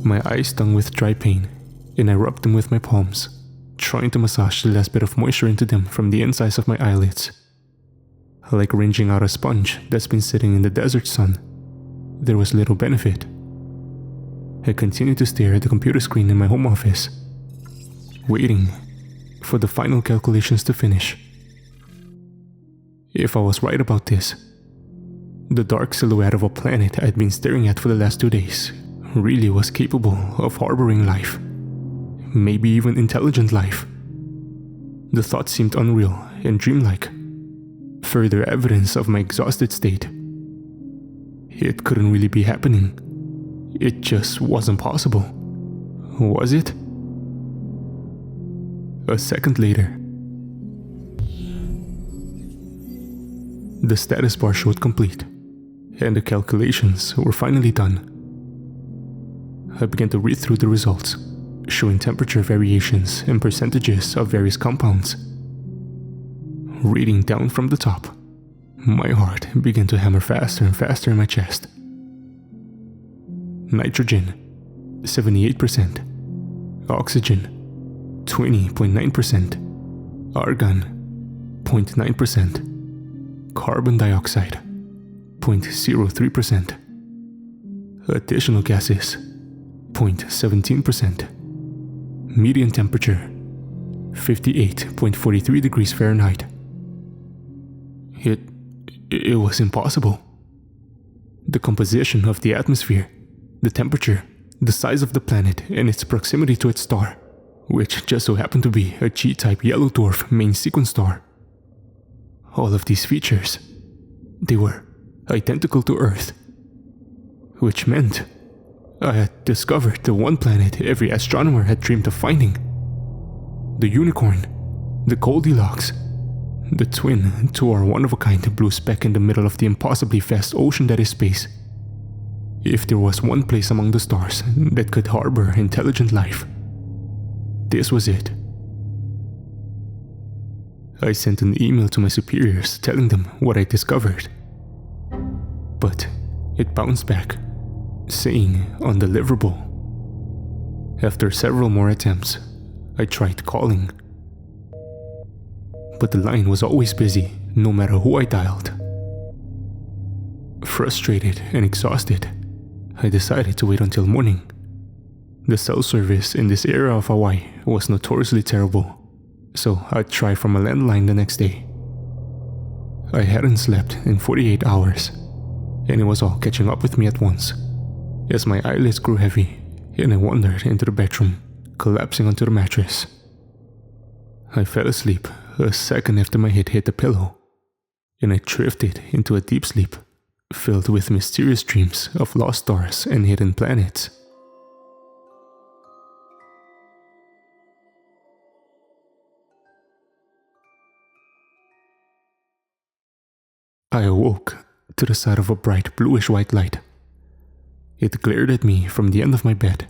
My eyes stung with dry pain, and I rubbed them with my palms, trying to massage the last bit of moisture into them from the insides of my eyelids. Like wringing out a sponge that's been sitting in the desert sun, there was little benefit. I continued to stare at the computer screen in my home office, waiting for the final calculations to finish. If I was right about this, the dark silhouette of a planet I'd been staring at for the last 2 days really was capable of harboring life, maybe even intelligent life. The thought seemed unreal and dreamlike, further evidence of my exhausted state. It couldn't really be happening. It just wasn't possible. Was it? A second later, the status bar showed complete, and the calculations were finally done. I began to read through the results, showing temperature variations and percentages of various compounds. Reading down from the top, my heart began to hammer faster and faster in my chest. Nitrogen, 78%. Oxygen, 20.9%. Argon, 0.9%. Carbon dioxide, 0.03%. Additional gases, 0.17%. Median temperature, 58.43 degrees Fahrenheit. It was impossible. The composition of the atmosphere, the temperature, the size of the planet, and its proximity to its star, which just so happened to be a G-type yellow dwarf main sequence star. All of these features, they were identical to Earth, which meant I had discovered the one planet every astronomer had dreamed of finding. The unicorn, the Goldilocks, the twin to our one-of-a-kind blue speck in the middle of the impossibly vast ocean that is space. If there was one place among the stars that could harbor intelligent life, this was it. I sent an email to my superiors telling them what I discovered, but it bounced back, saying undeliverable. After several more attempts, I tried calling, but the line was always busy, no matter who I dialed. Frustrated and exhausted, I decided to wait until morning. The cell service in this area of Hawaii was notoriously terrible, so I'd try from a landline the next day. I hadn't slept in 48 hours, and it was all catching up with me at once, as my eyelids grew heavy and I wandered into the bedroom, collapsing onto the mattress. I fell asleep a second after my head hit the pillow, and I drifted into a deep sleep filled with mysterious dreams of lost stars and hidden planets. I awoke to the sight of a bright bluish-white light. It glared at me from the end of my bed,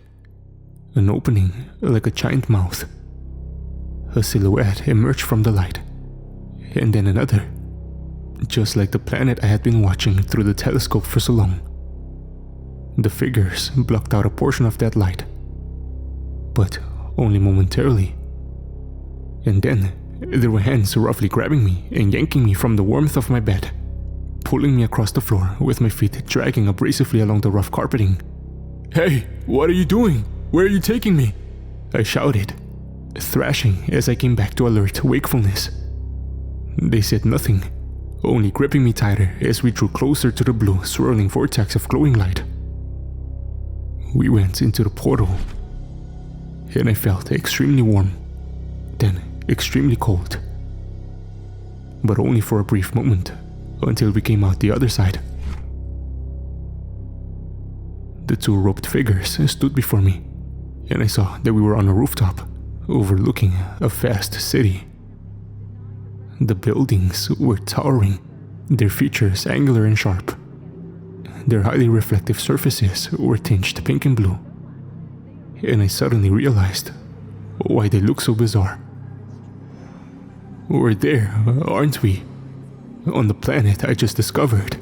an opening like a giant mouth. A silhouette emerged from the light, and then another, just like the planet I had been watching through the telescope for so long. The figures blocked out a portion of that light, but only momentarily. And then there were hands roughly grabbing me and yanking me from the warmth of my bed, pulling me across the floor with my feet dragging abrasively along the rough carpeting. "Hey, what are you doing? Where are you taking me?" I shouted, thrashing as I came back to alert wakefulness. They said nothing, only gripping me tighter as we drew closer to the blue, swirling vortex of glowing light. We went into the portal, and I felt extremely warm, then extremely cold. But only for a brief moment, until we came out the other side. The two robed figures stood before me, and I saw that we were on a rooftop, overlooking a vast city. The buildings were towering, their features angular and sharp. Their highly reflective surfaces were tinged pink and blue, and I suddenly realized why they looked so bizarre. We're there, aren't we? On the planet I just discovered.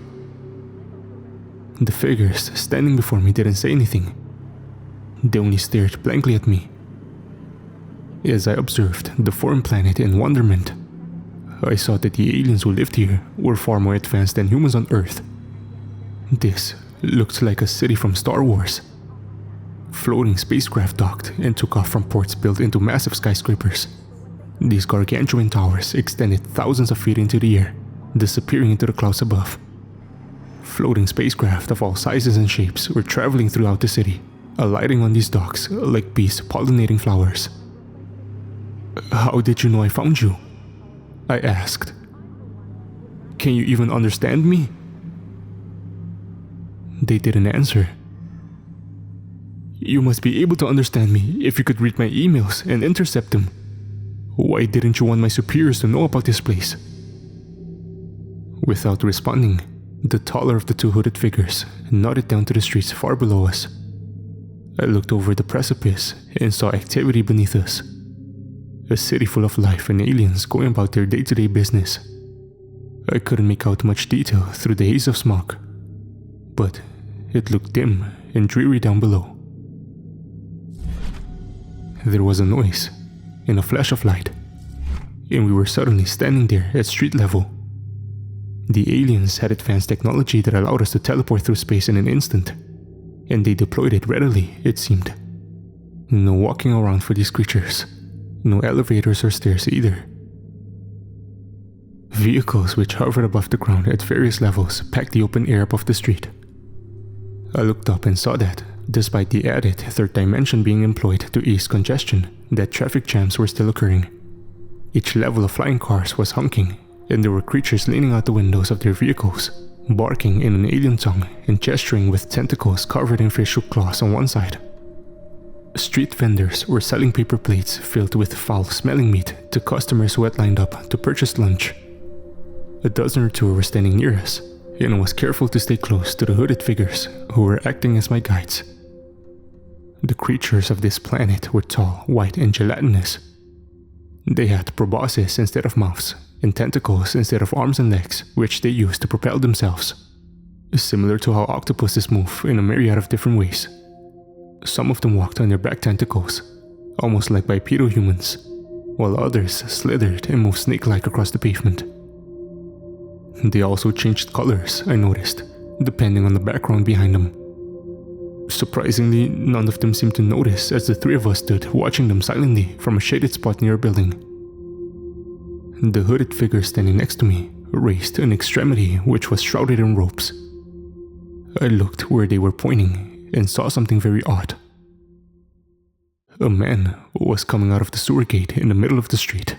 The figures standing before me didn't say anything. they only stared blankly at me. As I observed the foreign planet in wonderment, I saw that the aliens who lived here were far more advanced than humans on Earth. This looked like a city from Star Wars. Floating spacecraft docked and took off from ports built into massive skyscrapers. These gargantuan towers extended thousands of feet into the air, disappearing into the clouds above. Floating spacecraft of all sizes and shapes were traveling throughout the city, alighting on these docks like bees pollinating flowers. "How did you know I found you?" I asked. "Can you even understand me?" They didn't answer. "You must be able to understand me if you could read my emails and intercept them. Why didn't you want my superiors to know about this place?" Without responding, the taller of the two hooded figures nodded down to the streets far below us. I looked over the precipice and saw activity beneath us. A city full of life and aliens going about their day-to-day business. I couldn't make out much detail through the haze of smoke, but it looked dim and dreary down below. There was a noise and a flash of light, and we were suddenly standing there at street level. The aliens had advanced technology that allowed us to teleport through space in an instant, and they deployed it readily, it seemed. No walking around for these creatures, no elevators or stairs either. Vehicles which hovered above the ground at various levels packed the open air above the street. I looked up and saw that, despite the added third dimension being employed to ease congestion, that traffic jams were still occurring. Each level of flying cars was honking, and there were creatures leaning out the windows of their vehicles, barking in an alien tongue and gesturing with tentacles covered in fish hook claws on one side. Street vendors were selling paper plates filled with foul-smelling meat to customers who had lined up to purchase lunch. A dozen or two were standing near us, and I was careful to stay close to the hooded figures who were acting as my guides. The creatures of this planet were tall, white, and gelatinous. They had proboscis instead of mouths, and tentacles instead of arms and legs, which they used to propel themselves. Similar to how octopuses move in a myriad of different ways. Some of them walked on their back tentacles, almost like bipedal humans, while others slithered and moved snake-like across the pavement. They also changed colors, I noticed, depending on the background behind them. Surprisingly, none of them seemed to notice as the three of us stood watching them silently from a shaded spot near a building. The hooded figure standing next to me raised an extremity which was shrouded in ropes. I looked where they were pointing and saw something very odd. A man was coming out of the sewer gate in the middle of the street.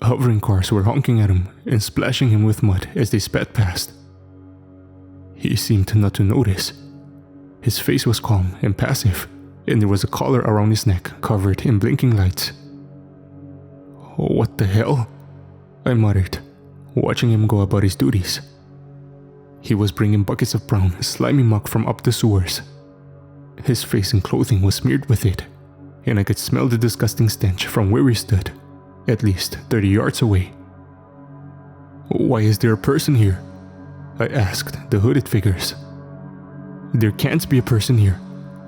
Hovering cars were honking at him and splashing him with mud as they sped past. He seemed not to notice. His face was calm and passive, and there was a collar around his neck covered in blinking lights. "What the hell?" I muttered, watching him go about his duties. He was bringing buckets of brown, slimy muck from up the sewers. His face and clothing was smeared with it, and I could smell the disgusting stench from where we stood, at least 30 yards away. "Why is there a person here?" I asked the hooded figures. "There can't be a person here.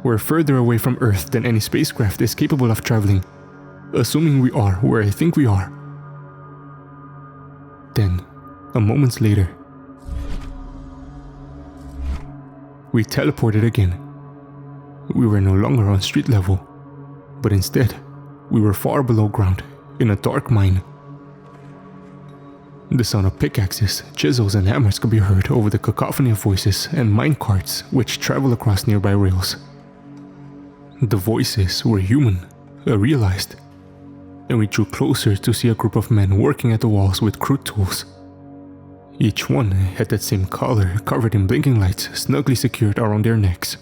We're further away from Earth than any spacecraft is capable of traveling, assuming we are where I think we are." Then, a moment later, we teleported again. We were no longer on street level, but instead, we were far below ground in a dark mine. The sound of pickaxes, chisels, and hammers could be heard over the cacophony of voices and mine carts which travel across nearby rails. The voices were human, I realized, and we drew closer to see a group of men working at the walls with crude tools. Each one had that same collar covered in blinking lights snugly secured around their necks.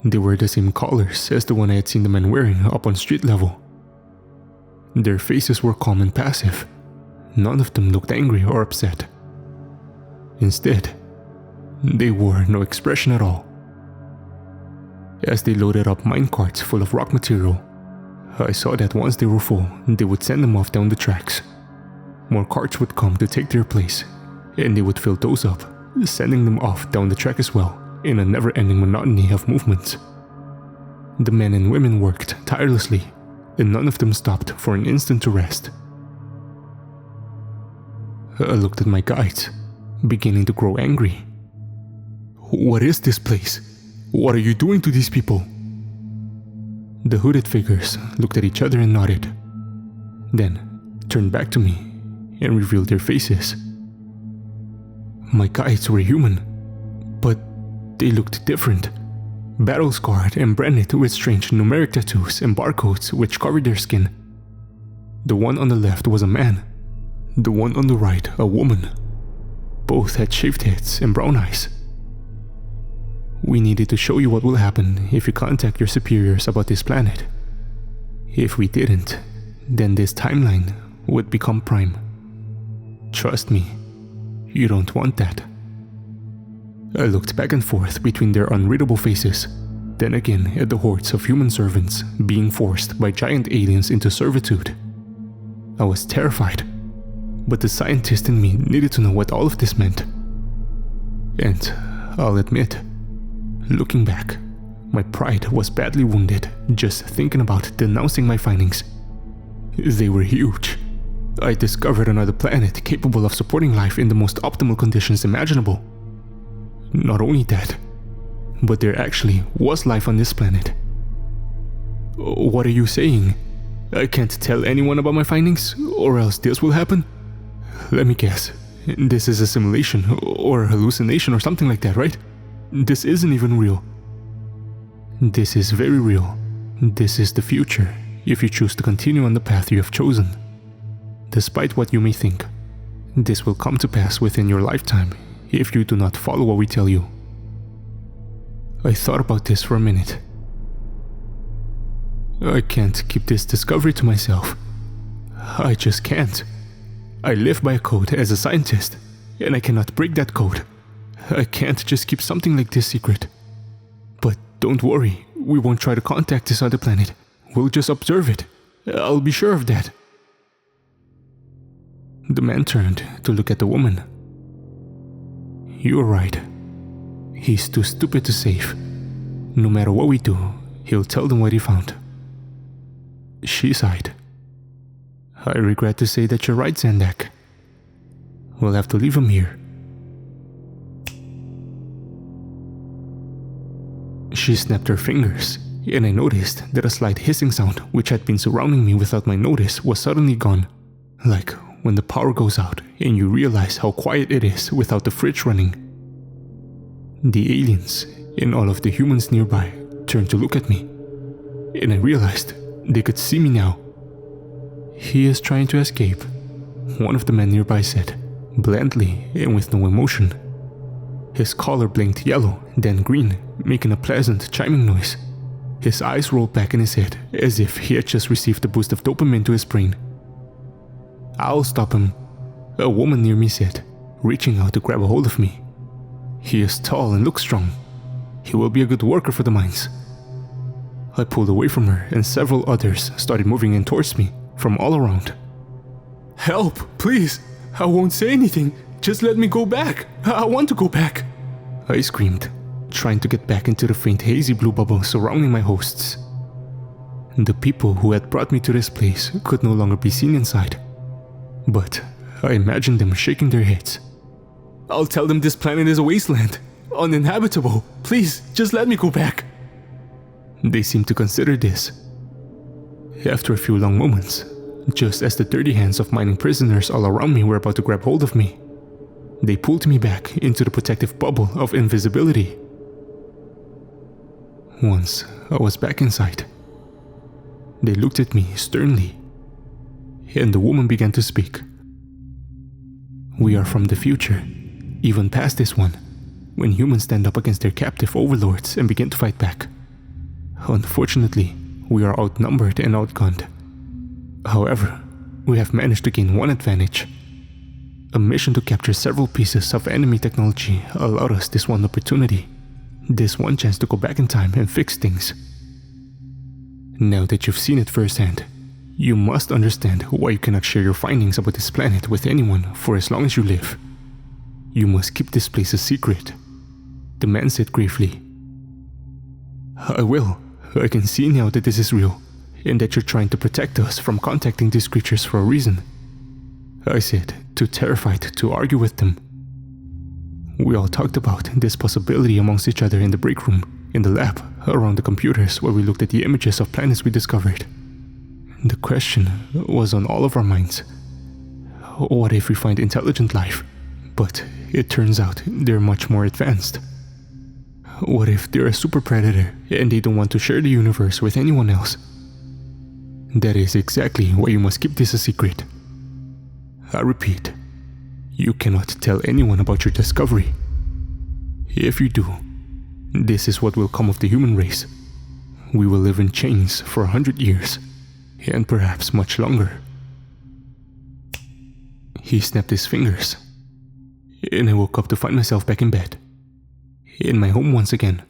They were the same collars as the one I had seen the men wearing up on street level. Their faces were calm and passive. None of them looked angry or upset. Instead, they wore no expression at all. As they loaded up mine carts full of rock material, I saw that once they were full, they would send them off down the tracks. More carts would come to take their place, and they would fill those up, sending them off down the track as well, in a never-ending monotony of movements. The men and women worked tirelessly, and none of them stopped for an instant to rest. I looked at my guides, beginning to grow angry. "What is this place? What are you doing to these people?" The hooded figures looked at each other and nodded, then turned back to me and revealed their faces. My guides were human, but they looked different. Battle-scarred and branded with strange numeric tattoos and barcodes which covered their skin. The one on the left was a man, the one on the right a woman. Both had shaved heads and brown eyes. "We needed to show you what will happen if you contact your superiors about this planet. If we didn't, then this timeline would become prime. Trust me, you don't want that." I looked back and forth between their unreadable faces, then again at the hordes of human servants being forced by giant aliens into servitude. I was terrified, but the scientist in me needed to know what all of this meant. And I'll admit, looking back, my pride was badly wounded just thinking about denouncing my findings. They were huge. I discovered another planet capable of supporting life in the most optimal conditions imaginable. Not only that, but there actually was life on this planet. "What are you saying? I can't tell anyone about my findings, or else this will happen? Let me guess, this is a simulation or a hallucination or something like that, right? This isn't even real." "This is very real. This is the future, if you choose to continue on the path you have chosen. Despite what you may think, this will come to pass within your lifetime if you do not follow what we tell you." I thought about this for a minute. I can't keep this discovery to myself. I just can't. I live by a code as a scientist, and I cannot break that code. I can't just keep something like this secret. But don't worry, we won't try to contact this other planet. We'll just observe it. I'll be sure of that. The man turned to look at the woman. "You're right. He's too stupid to save. No matter what we do, he'll tell them what he found." She sighed. "I regret to say that you're right, Zandak. We'll have to leave him here." She snapped her fingers, and I noticed that a slight hissing sound which had been surrounding me without my notice was suddenly gone. Like when the power goes out and you realize how quiet it is without the fridge running. The aliens and all of the humans nearby turned to look at me, and I realized they could see me now. "He is trying to escape," one of the men nearby said, blandly and with no emotion. His collar blinked yellow, then green, making a pleasant chiming noise. His eyes rolled back in his head as if he had just received a boost of dopamine to his brain. "I'll stop him," a woman near me said, reaching out to grab a hold of me. "He is tall and looks strong. He will be a good worker for the mines." I pulled away from her and several others started moving in towards me from all around. "Help, please! I won't say anything. Just let me go back. I want to go back," I screamed, trying to get back into the faint hazy blue bubble surrounding my hosts. The people who had brought me to this place could no longer be seen inside, but I imagined them shaking their heads. "I'll tell them this planet is a wasteland, uninhabitable. Please, just let me go back." They seemed to consider this. After a few long moments, just as the dirty hands of mining prisoners all around me were about to grab hold of me, they pulled me back into the protective bubble of invisibility. Once I was back inside, they looked at me sternly, and the woman began to speak. "We are from the future, even past this one, when humans stand up against their captive overlords and begin to fight back. Unfortunately, we are outnumbered and outgunned. However, we have managed to gain one advantage. A mission to capture several pieces of enemy technology allowed us this one opportunity, this one chance to go back in time and fix things. Now that you've seen it firsthand, you must understand why you cannot share your findings about this planet with anyone for as long as you live. You must keep this place a secret," the man said gravely. "I will. I can see now that this is real, and that you're trying to protect us from contacting these creatures for a reason," I said, too terrified to argue with them. We all talked about this possibility amongst each other in the break room, in the lab, around the computers where we looked at the images of planets we discovered. The question was on all of our minds. What if we find intelligent life, but it turns out they're much more advanced? What if they're a super predator and they don't want to share the universe with anyone else? That is exactly why you must keep this a secret. I repeat, you cannot tell anyone about your discovery. If you do, this is what will come of the human race. We will live in chains for 100 years, and perhaps much longer. He snapped his fingers, and I woke up to find myself back in bed, in my home once again.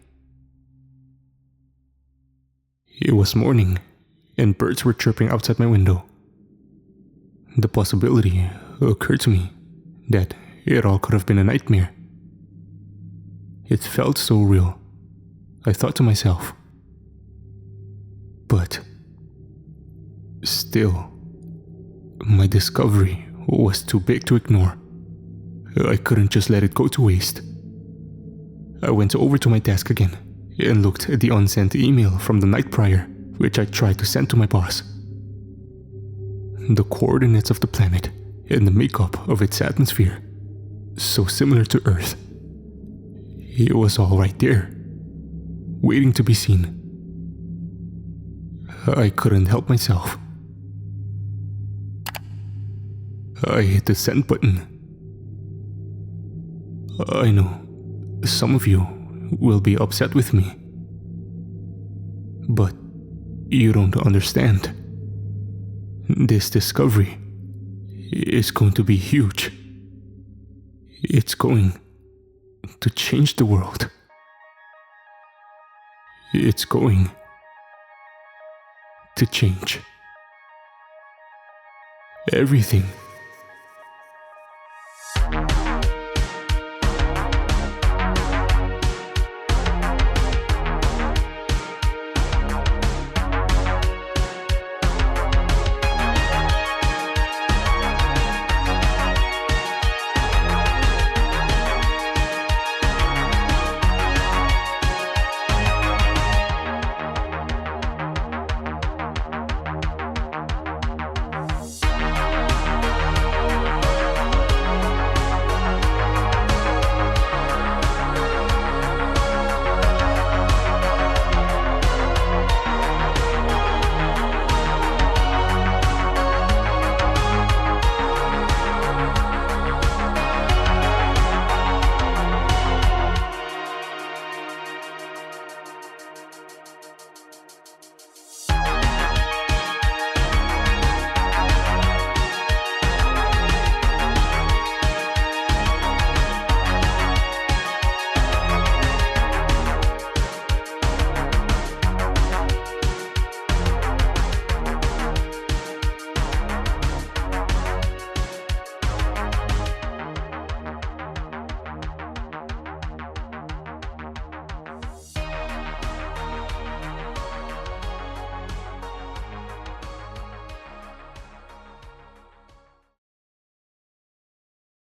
It was morning, and birds were chirping outside my window. The possibility occurred to me that it all could have been a nightmare. It felt so real, I thought to myself. But still, my discovery was too big to ignore. I couldn't just let it go to waste. I went over to my desk again and looked at the unsent email from the night prior, which I tried to send to my boss. The coordinates of the planet and the makeup of its atmosphere, so similar to Earth. It was all right there, waiting to be seen. I couldn't help myself. I hit the send button. I know some of you will be upset with me, but you don't understand. This discovery is going to be huge. It's going to change the world. It's going to change everything.